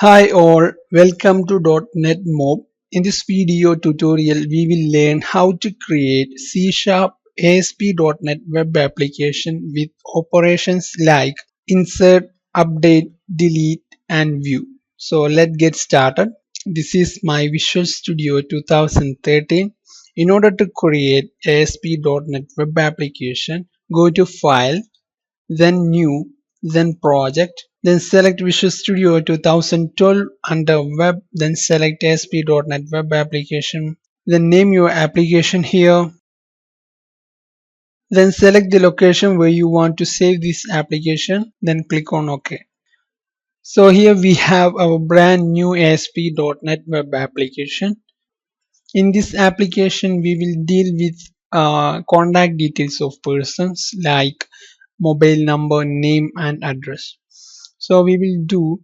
Hi all, welcome to .NET Mob. In this video tutorial, we will learn how to create C# ASP.NET web application with operations like insert, update, delete, and view. So let's get started. This is my Visual Studio 2013. In order to create ASP.NET web application, go to File, then New, then Project, then select Visual Studio 2012 under Web, then select ASP.NET Web Application, then name your application here, then select the location where you want to save this application, then click on OK. So here we have our brand new ASP.NET Web Application. In this application, we will deal with contact details of persons like mobile number, name, and address. So we will do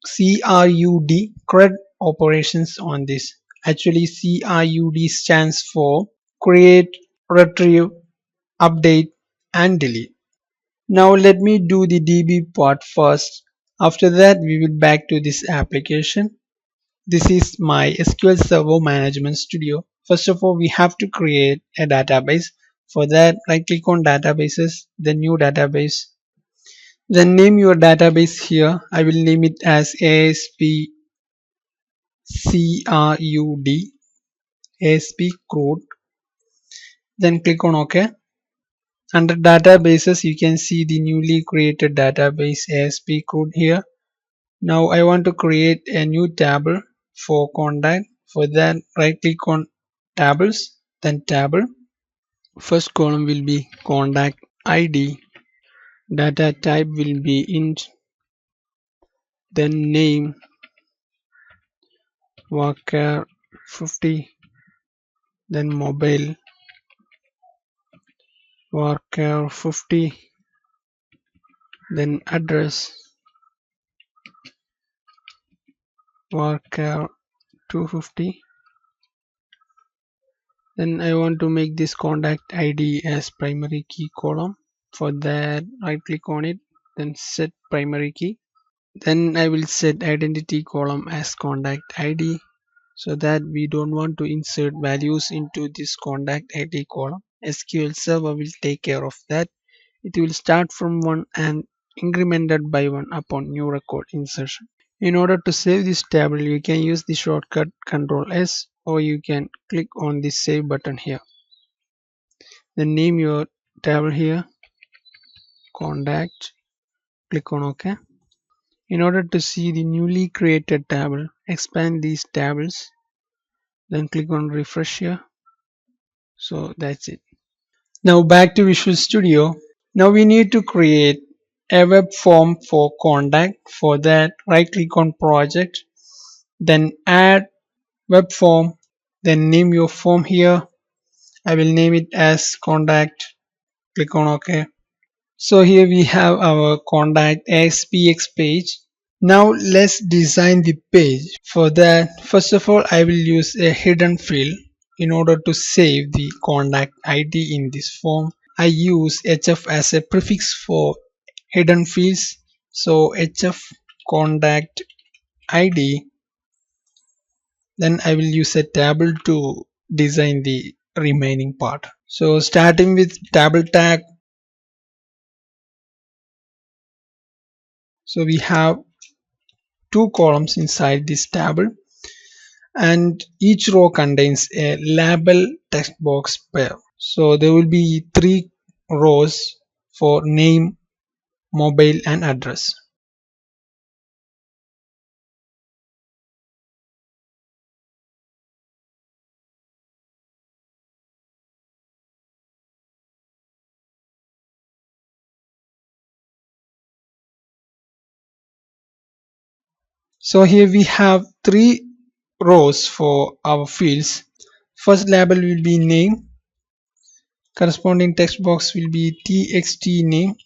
CRUD operations on this. Actually, CRUD stands for create, retrieve, update, and delete. Now let me do the DB part first. After that, we will back to this application. This is my SQL Server Management Studio. First of all, we have to create a database. For that, right click on databases, then new database. Then name your database here. I will name it as ASP CRUD, ASP CRUD. Then click on OK. Under databases, you can see the newly created database ASP CRUD here. Now I want to create a new table for contact. For that, right click on tables, then table. First column will be contact ID. Data type will be int. Then name varchar 50. Then mobile varchar 50. Then address varchar 250. Then I want to make this contact ID as primary key column. For that, right click on it, then set primary key. Then I will set identity column as contact ID, so that we don't want to insert values into this contact ID column. SQL Server will take care of that. It will start from 1 and incremented by 1 upon new record insertion. In order to save this table, you can use the shortcut Ctrl S, or you can click on the save button here. Then name your table here contact, click on OK. In order to see the newly created table, expand these tables, then click on refresh here. So that's it. Now back to Visual Studio. Now we need to create a web form for contact. For that, right click on project, then add web form, then name your form here. I will name it as contact, click on OK. So here we have our contact ASPX page. Now let's design the page. For that, first of all, I will use a hidden field in order to save the contact ID in this form. I use HF as a prefix for hidden fields. So HF contact ID. Then I will use a table to design the remaining part. So starting with table tag. So we have two columns inside this table, and each row contains a label text box pair. So there will be 3 rows for name, mobile, and address. So here we have 3 rows for our fields. First label will be name, corresponding text box will be txt name.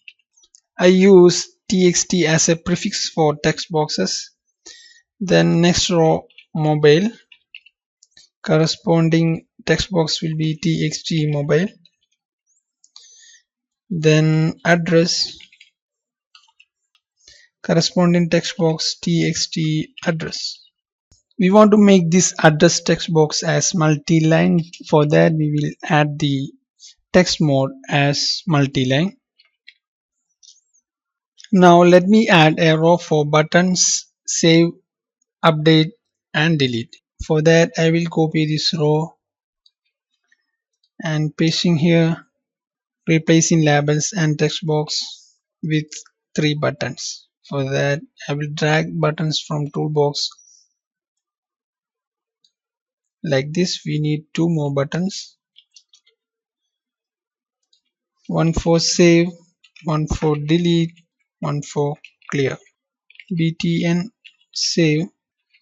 I use txt as a prefix for text boxes. Then next row mobile, corresponding text box will be txt mobile. Then address, corresponding text box txt address. We want to make this address text box as multi-line. For that we will add the text mode as multi-line. Now let me add a row for buttons save, update and delete. For that I will copy this row and pasting here, replacing labels and text box with 3 buttons. For that I will drag buttons from toolbox like this. We need 2 more buttons, one for save, one for delete, one for clear. btn save,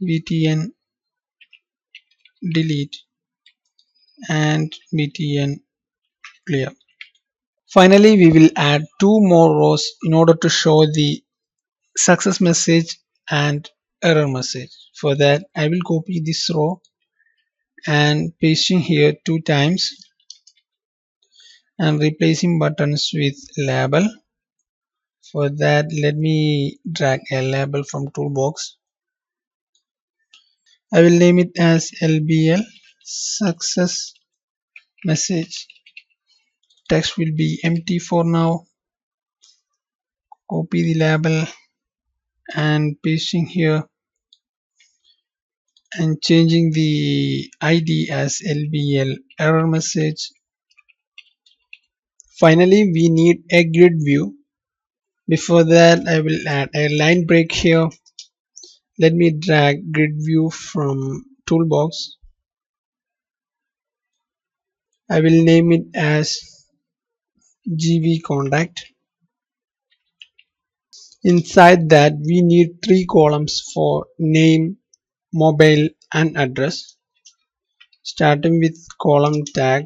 btn delete and btn clear. Finally we will add 2 more rows in order to show the success message and error message. For that I will copy this row and pasting here 2 times and replacing buttons with label. For that let me drag a label from toolbox. I will name it as LBL success message. Text will be empty for now. Copy the label and pasting here and changing the ID as LBL error message. Finally we need a grid view. Before that I will add a line break here. Let me drag grid view from toolbox. I will name it as GV contact. Inside that we need 3 columns for name, mobile and address. Starting with column tag.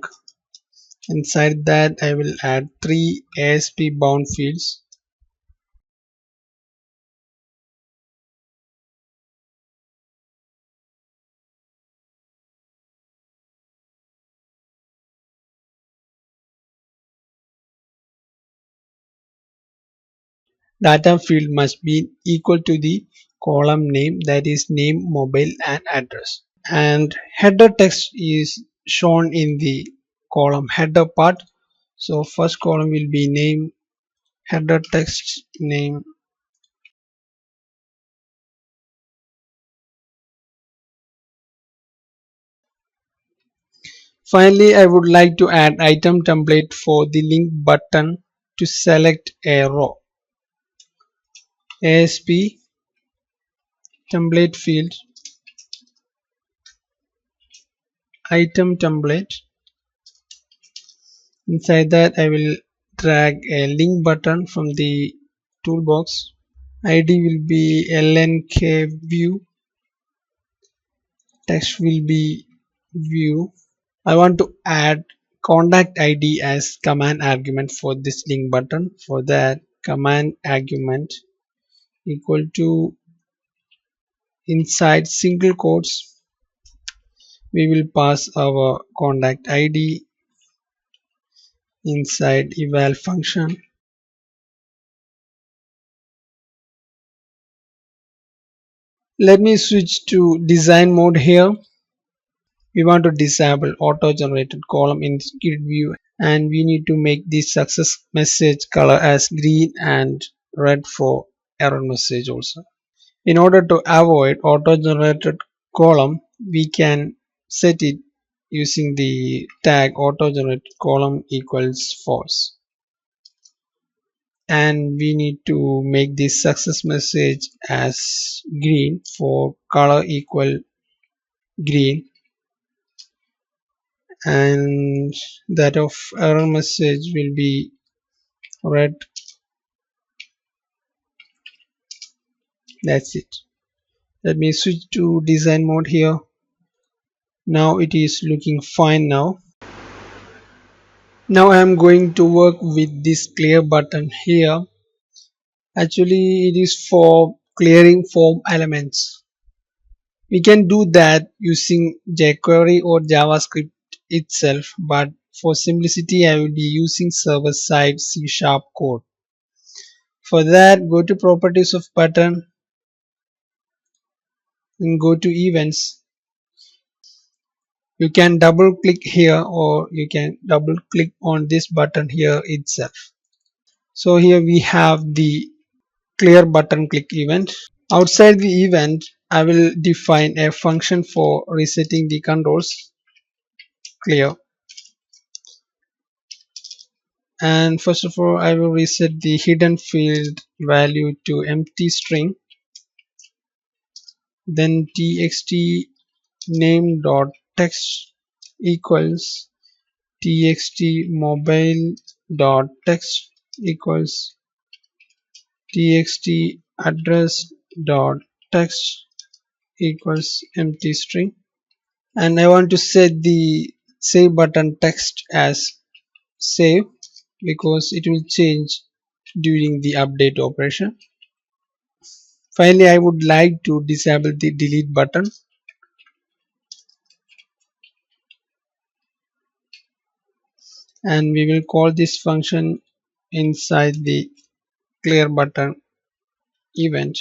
Inside that I will add 3 ASP bound fields. Data field must be equal to the column name, that is name, mobile and address. And header text is shown in the column header part. So first column will be name, header text name. Finally I would like to add item template for the link button to select a row. ASP template field, item template. Inside that I will drag a link button from the toolbox. ID will be lnk view, text will be view. I want to add contact ID as command argument for this link button. For that command argument equal to, inside single quotes we will pass our contact ID inside eval function. Let me switch to design mode here. We want to disable auto generated column in this grid view and we need to make this success message color as green and red for error message also. In order to avoid auto generated column we can set it using the tag auto generated column equals false. And we need to make this success message as green for color equal green, and that of error message will be red. That's it. Let me switch to design mode here. Now it is looking fine. Now I am going to work with this clear button here. Actually it is for clearing form elements. We can do that using jQuery or JavaScript itself, but for simplicity I will be using server-side C# code. For that, go to properties of button and go to events. You can double click here or you can double click on this button here itself. So here we have the clear button click event. Outside the event, I will define a function for resetting the controls clear. And first of all, I will reset the hidden field value to empty string. Then txt name dot text equals txt mobile dot text equals txt address dot text equals empty string, and I want to set the save button text as save because it will change during the update operation. Finally, I would like to disable the delete button, and we will call this function inside the clear button event.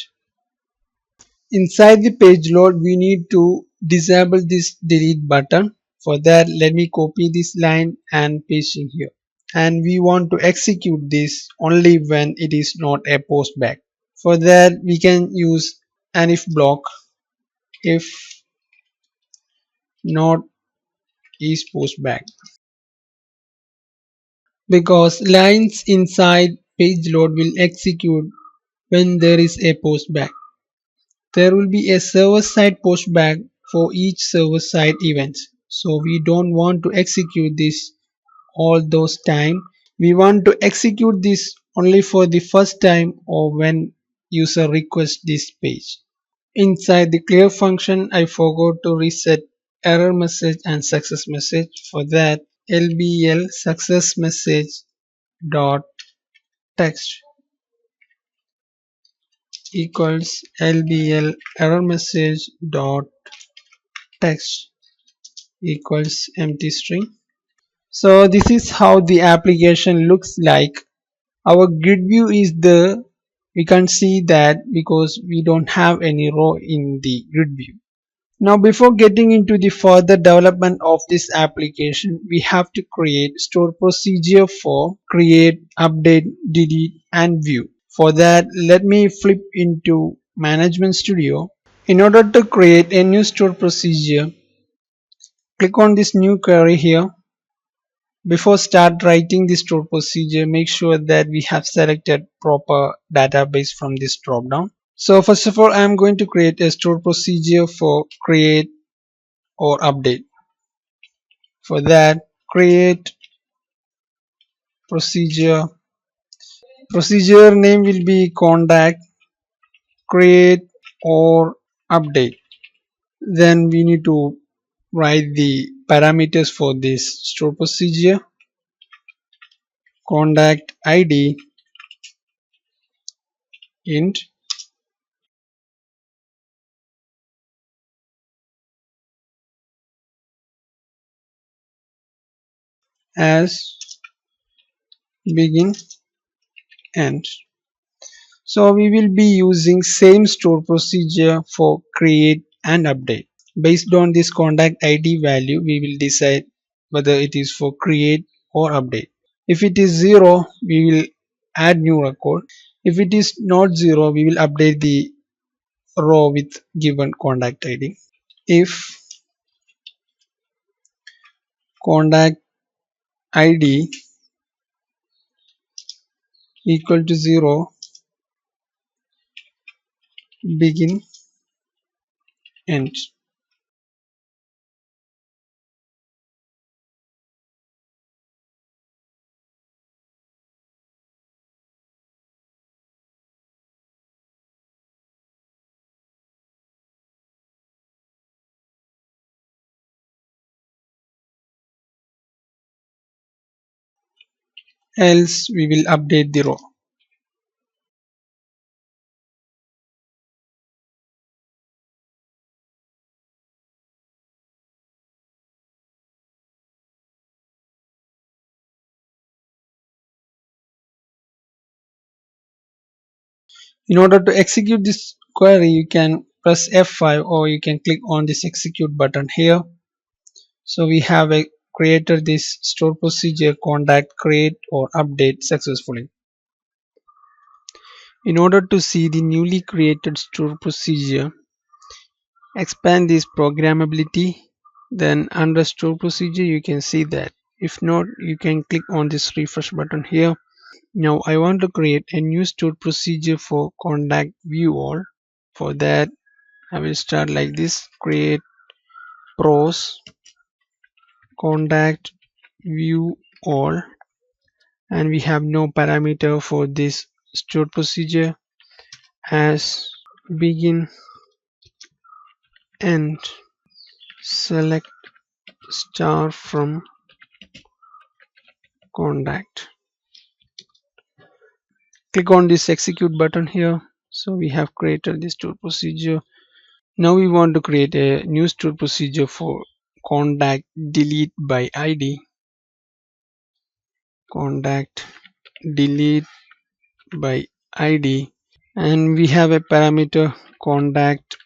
Inside the page load, we need to disable this delete button. For that, let me copy this line and paste in here. And we want to execute this only when it is not a post back. For that, we can use an if block. If not is post back, because lines inside page load will execute when there is a post back. There will be a server side pushback for each server side event. So we don't want to execute this all those time. We want to execute this only for the first time or when user requests this page. Inside the clear function, I forgot to reset error message and success message. For that, lbl success message dot text equals lbl error message dot text equals empty string. So this is how the application looks like. Our grid view is there. We can't see that because we don't have any row in the grid view. Now before getting into the further development of this application, we have to create stored procedure for create, update, delete and view. For that, let me flip into Management Studio. In order to create a new stored procedure, click on this new query here. Before start writing the stored procedure, make sure that we have selected proper database from this drop down. So first of all, I am going to create a stored procedure for create or update. For that, create procedure. Procedure name will be contact, create or update. Then we need to write the parameters for this stored procedure. Contact ID int, as begin end. So we will be using same stored procedure for create and update. Based on this contact ID value, we will decide whether it is for create or update. If it is 0, we will add new record. If it is not 0, we will update the row with given contact ID. If contact ID equal to 0, begin end. Else we will update the row. In order to execute this query, you can press F5 or you can click on this execute button here. So we have created this store procedure contact create or update successfully. In order to see the newly created store procedure, expand this programmability. Then under store procedure you can see that. If not, you can click on this refresh button here. Now I want to create a new store procedure for contact view all. For that I will start like this: create pros contact view all, and we have no parameter for this stored procedure as begin end select star from contact. Click on this execute button here. So we have created this stored procedure. Now we want to create a new stored procedure for contact delete by id. Contact delete by id, and we have a parameter contact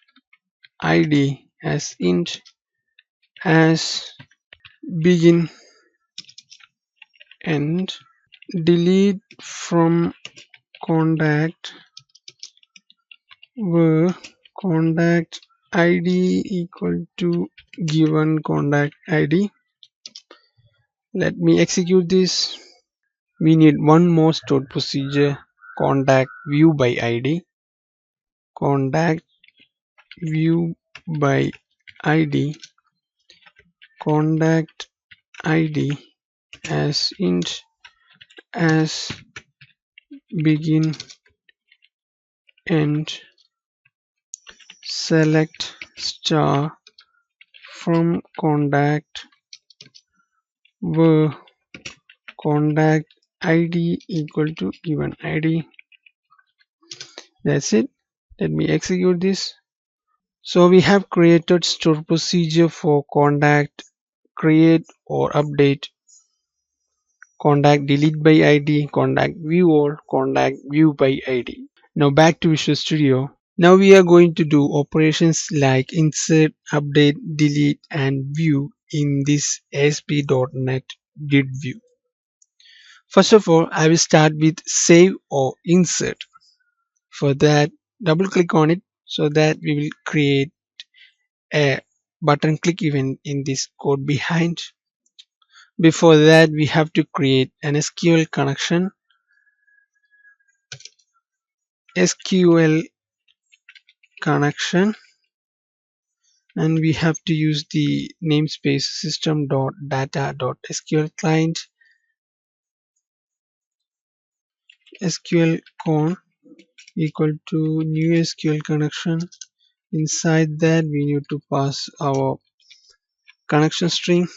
id as int as begin end delete from contact where contact id equal to given contact id. Let me execute this. We need one more stored procedure, contact view by id. Contact view by id contact id as int as begin end select star from contact where contact id equal to given id. That's it. Let me execute this. So we have created store procedure for contact create or update, contact delete by id, contact view or contact view by id. Now back to Visual Studio. Now we are going to do operations like insert, update, delete and view in this ASP.NET Grid view. First of all, I will start with save or insert. For that, double click on it so that we will create a button click event in this code behind. Before that, we have to create an SQL connection. SQL connection, and we have to use the namespace system.data.sql client SQL con equal to new SQL connection. Inside that we need to pass our connection string.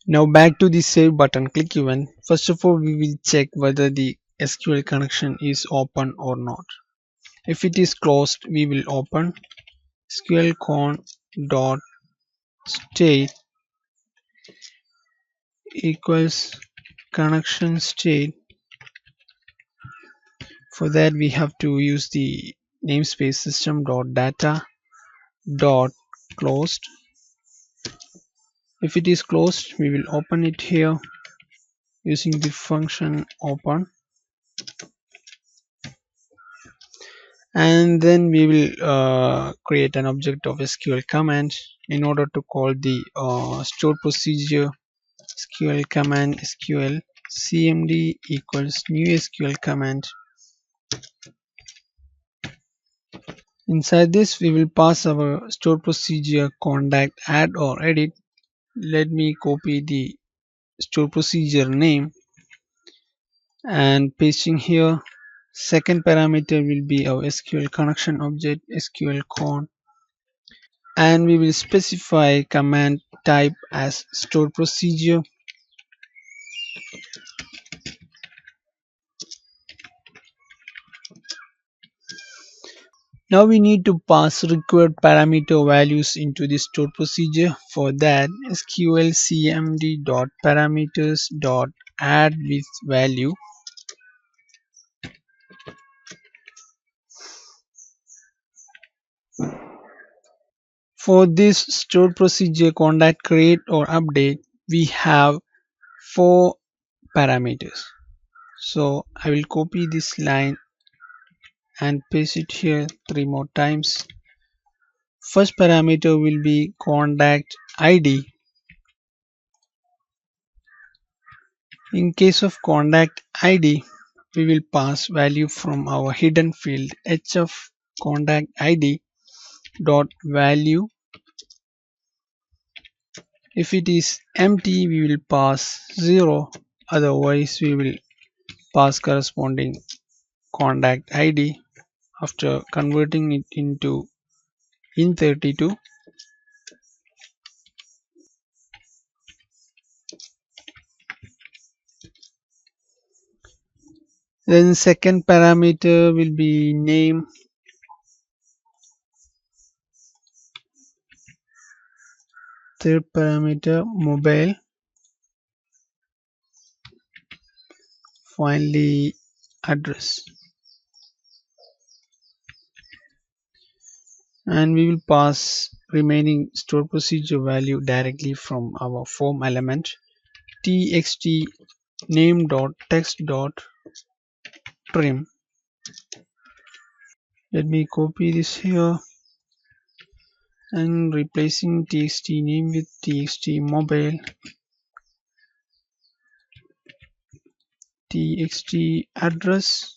Now back to the save button click event. First of all, we will check whether the SQL connection is open or not. If it is closed, we will open SQL con dot state equals connection state. For that we have to use the namespace system.data.closed. If it is closed, we will open it here using the function open, and then we will create an object of SQL command in order to call the stored procedure. SQL command SQL cmd equals new SQL command. Inside this we will pass our stored procedure contact add or edit. Let me copy the stored procedure name and pasting here. Second parameter will be our SQL connection object SQL con, and we will specify command type as stored procedure. Now we need to pass required parameter values into the stored procedure. For that, SQL cmd.parameters.add with value. For this stored procedure contact create or update, we have 4 parameters. So I will copy this line and paste it here 3 more times. First parameter will be contact ID. In case of contact ID, we will pass value from our hidden field hf contact ID dot value. If it is empty, we will pass 0. Otherwise, we will pass corresponding contact ID after converting it into int32. Then second parameter will be name. Third parameter mobile. Finally address. And we will pass remaining stored procedure value directly from our form element txt name.text.trim. Let me copy this here and replacing txt name with txt mobile, txt address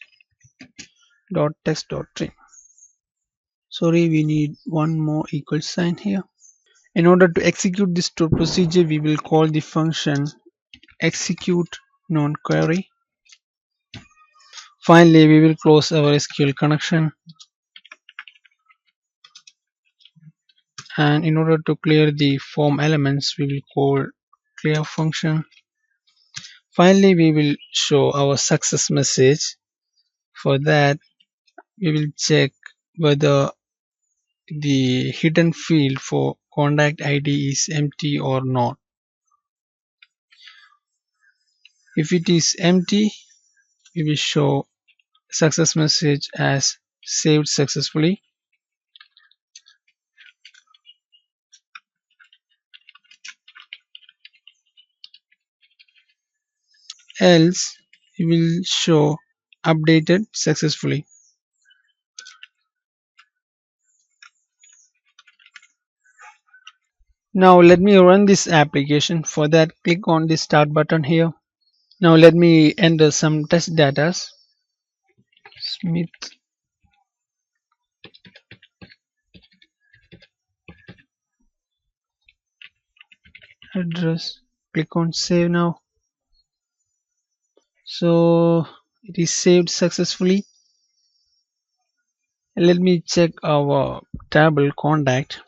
dot text dot trim. Sorry, we need one more equal sign here. In order to execute this stored procedure, we will call the function execute non-query. Finally, we will close our SQL connection. And in order to clear the form elements, we will call clear function. Finally, we will show our success message. For that, we will check whether the hidden field for contact ID is empty or not. If it is empty, we will show success message as saved successfully. Else, we will show updated successfully. Now let me run this application. For that, click on the start button here. Now let me enter some test data. Smith address. Click on save now. So it is saved successfully. Let me check our table contact.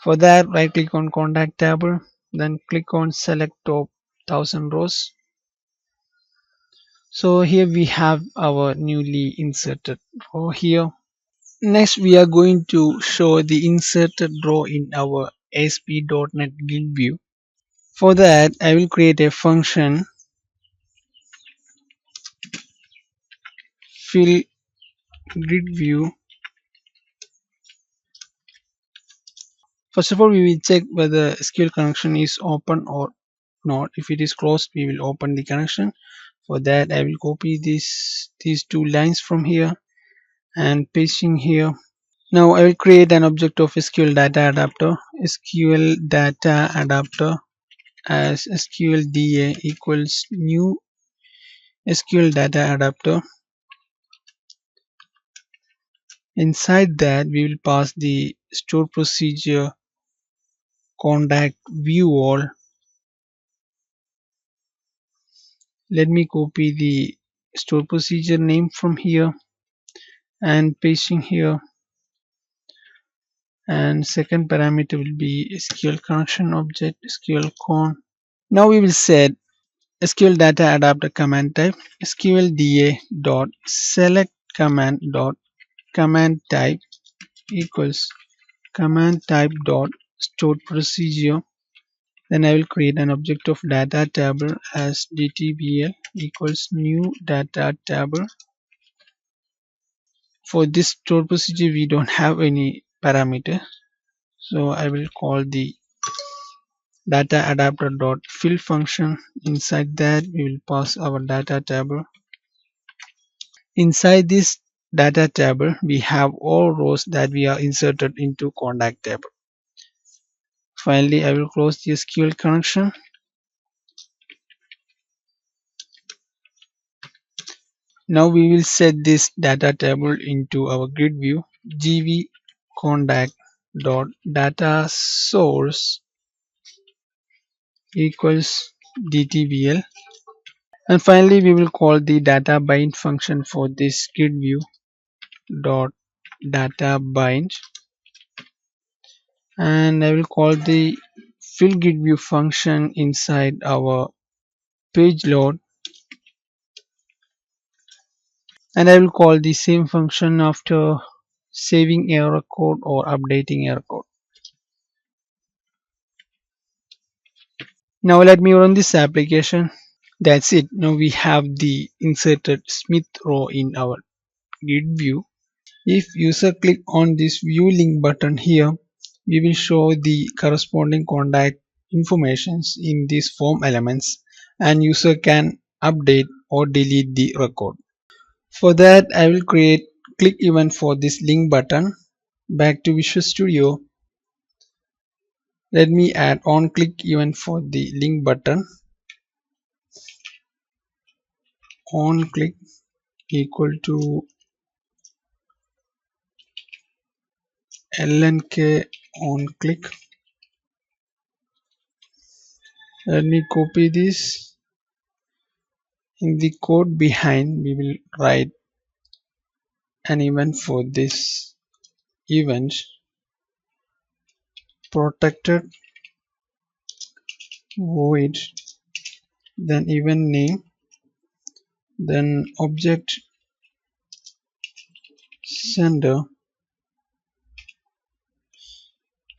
For that, right click on contact table, then click on select top 1000 rows. So here we have our newly inserted row here. Next, we are going to show the inserted row in our ASP.NET Grid view. For that, I will create a function fill grid view. First of all, we will check whether SQL connection is open or not. If it is closed, we will open the connection. For that, I will copy these 2 lines from here and pasting here. Now I will create an object of SQL data adapter. SQL data adapter as SQL DA equals new SQL data adapter. Inside that, we will pass the stored procedure contact view all. Let me copy the stored procedure name from here and pasting here. And second parameter will be SQL connection object SQL con. Now we will set SQL data adapter command type SQL DA dot select command dot command type equals command type dot stored procedure. Then I will create an object of data table as DTBL equals new data table. For this stored procedure we don't have any parameter, so I will call the data adapter dot fill function. Inside that we will pass our data table. Inside this data table we have all rows that we are inserted into contact table. Finally, I will close the SQL connection. Now we will set this data table into our grid view. gv contact dot data source equals DTBL. And finally we will call the data bind function for this grid view dot data bind, and I will call the fill grid view function inside our page load, and I will call the same function after saving error code or updating error code. Now let me run this application. That's it. Now we have the inserted Smith row in our grid view. If user click on this view link button here, we will show the corresponding contact informations in these form elements, and user can update or delete the record. For that I will create click event for this link button. Back to Visual Studio. Let me add on click event for the link button. On click equal to lnk on click. Let me copy this. In the code behind we will write an event for this event protected void, then event name, then object sender,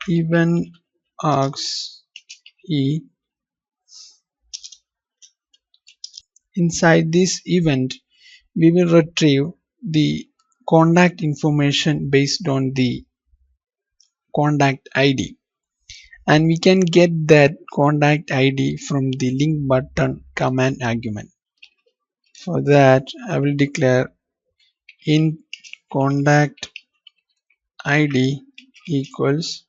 event args e. Inside this event we will retrieve the contact information based on the contact ID, and we can get that contact ID from the link button command argument. For that I will declare int contact ID equals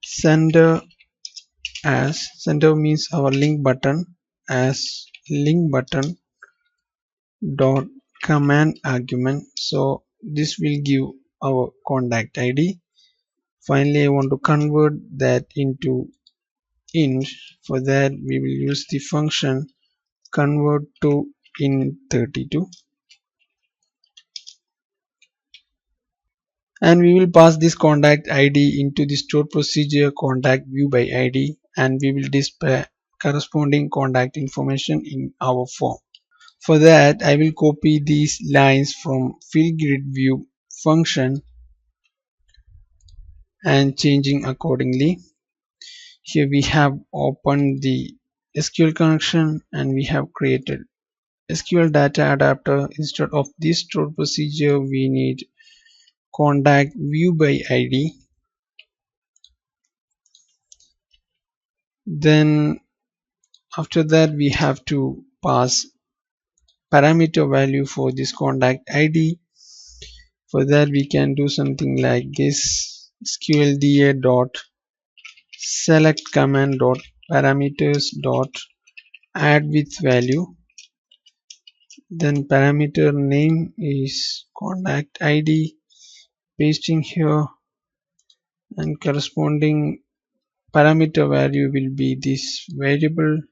sender, as sender means our link button, as link button dot command argument. So this will give our contact ID. Finally I want to convert that into int. For that we will use the function convert to int32, and we will pass this contact ID into the stored procedure contact view by ID, and we will display corresponding contact information in our form. For that I will copy these lines from fill grid view function and changing accordingly. Here we have opened the SQL connection and we have created SQL data adapter. Instead of this stored procedure we need contact view by ID. Then after that we have to pass parameter value for this contact ID. For that we can do something like this: sqlda dot select command dot parameters dot add with value, then parameter name is contact ID, pasting here, and corresponding parameter value will be this variable,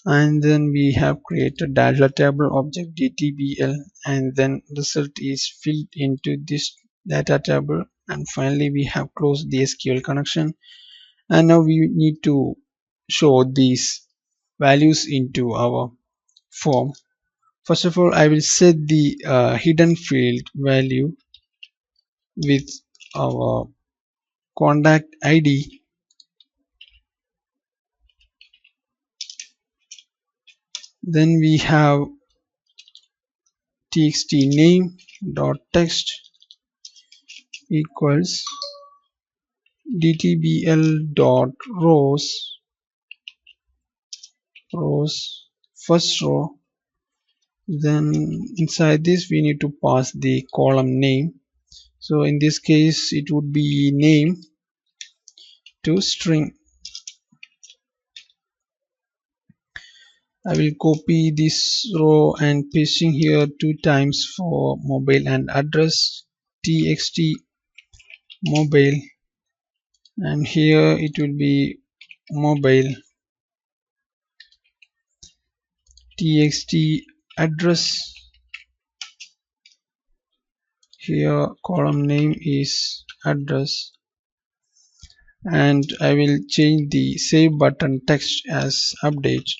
and then we have created data table object DTBL, and then result is filled into this data table, and finally we have closed the SQL connection. And now we need to show these values into our form. First of all, I will set the hidden field value with our contact ID. Then we have txt name dot text equals dtbl dot rows first row. Then inside this we need to pass the column name. So in this case it would be name to string. I will copy this row and pasting here 2 times for mobile and address, txt mobile, and here it will be mobile, txt address. Here column name is address, and I will change the save button text as update.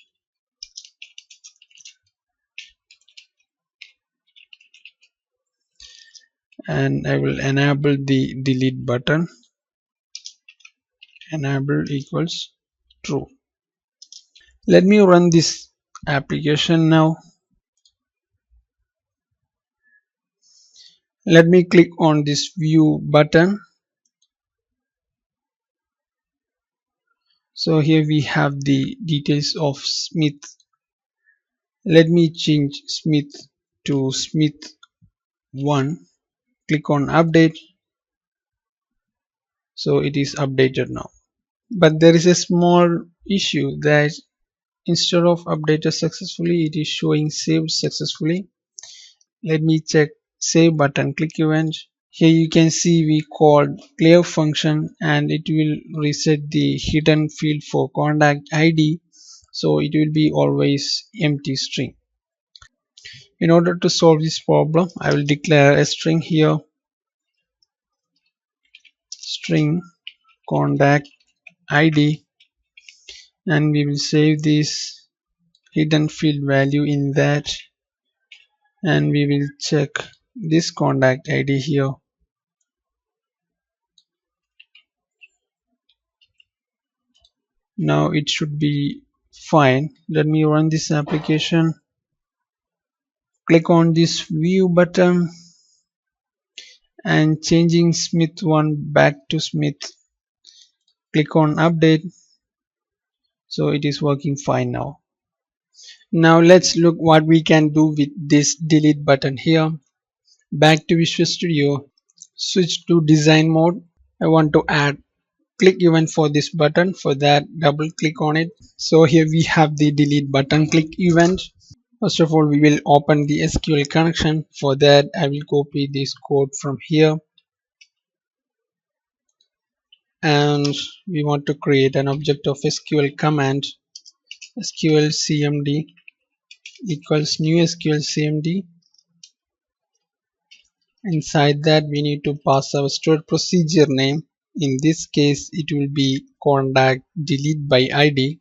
And I will enable the delete button. Enable equals true. Let me run this application now. Let me click on this view button. So here we have the details of Smith. Let me change Smith to Smith 1. Click on update. So it is updated now. But there is a small issue that instead of updated successfully, it is showing saved successfully. Let me check save button, click event. Here you can see we called clear function and it will reset the hidden field for contact ID, so it will be always empty string. In order to solve this problem, I will declare a string here, string contact ID, and we will save this hidden field value in that, and we will check this contact ID here. Now it should be fine. Let me run this application. Click on this view button and changing Smith 1 back to Smith. Click on update. So it is working fine now. Now let's look what we can do with this delete button here. Back to Visual Studio, switch to design mode. I want to add click event for this button. For that, double click on it. So here we have the delete button click event. First of all, we will open the SQL connection. For that, I will copy this code from here, and we want to create an object of SQL command. SQL CMD equals new SQL CMD. Inside that, we need to pass our stored procedure name. In this case, it will be contact delete by ID.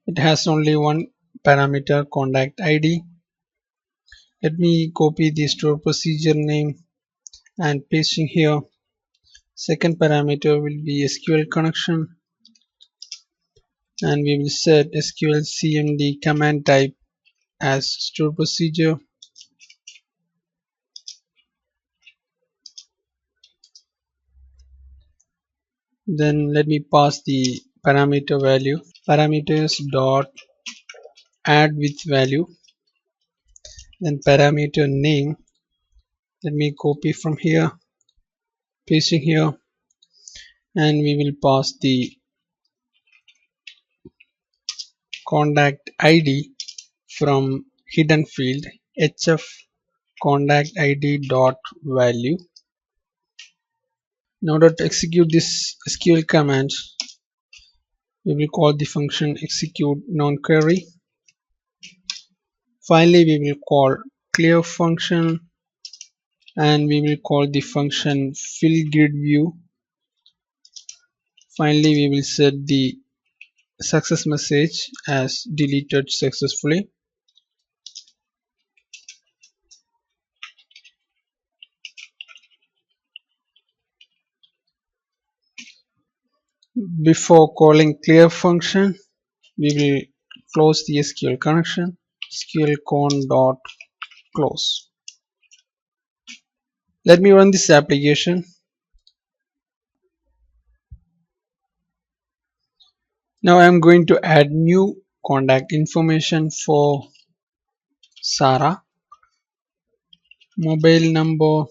It has only one parameter, contact ID. Let me copy the stored procedure name and pasting here. Second parameter will be SQL connection, and we will set SQL CMD command type as stored procedure. Then let me pass the parameter value, parameters dot add with value, then parameter name. Let me copy from here, pasting here, and we will pass the contact ID from hidden field hf contact ID dot value. In order to execute this SQL command, we will call the function execute non-query. Finally, we will call clear function, and we will call the function fill grid view. Finally, we will set the success message as deleted successfully. Before calling clear function, we will close the SQL connection. SQL con dot close. Let me run this application. Now I am going to add new contact information for Sarah. Mobile number,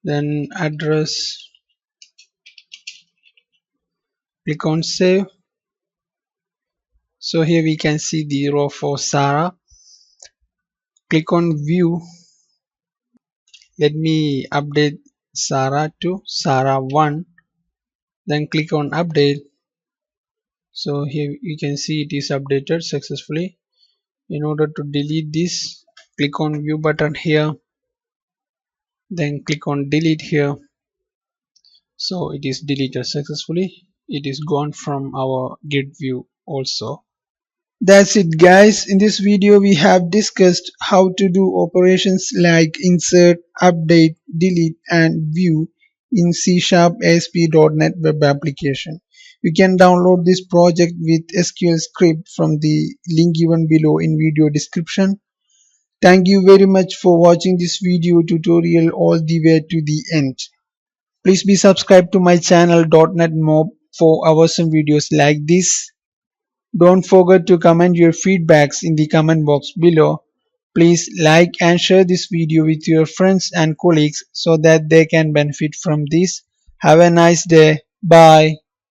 then address. Click on save. So here we can see the row for Sarah. Click on view. Let me update Sarah to Sarah1. Then click on update. So here you can see it is updated successfully. In order to delete this, click on view button here. Then click on delete here. So it is deleted successfully. It is gone from our grid view also. That's it guys. In this video we have discussed how to do operations like insert, update, delete and view in C# ASP.NET web application. You can download this project with SQL script from the link given below in video description. Thank you very much for watching this video tutorial all the way to the end. Please be subscribed to my channel .NET Mob for awesome videos like this. Don't forget to comment your feedbacks in the comment box below. Please like and share this video with your friends and colleagues so that they can benefit from this. Have a nice day. Bye.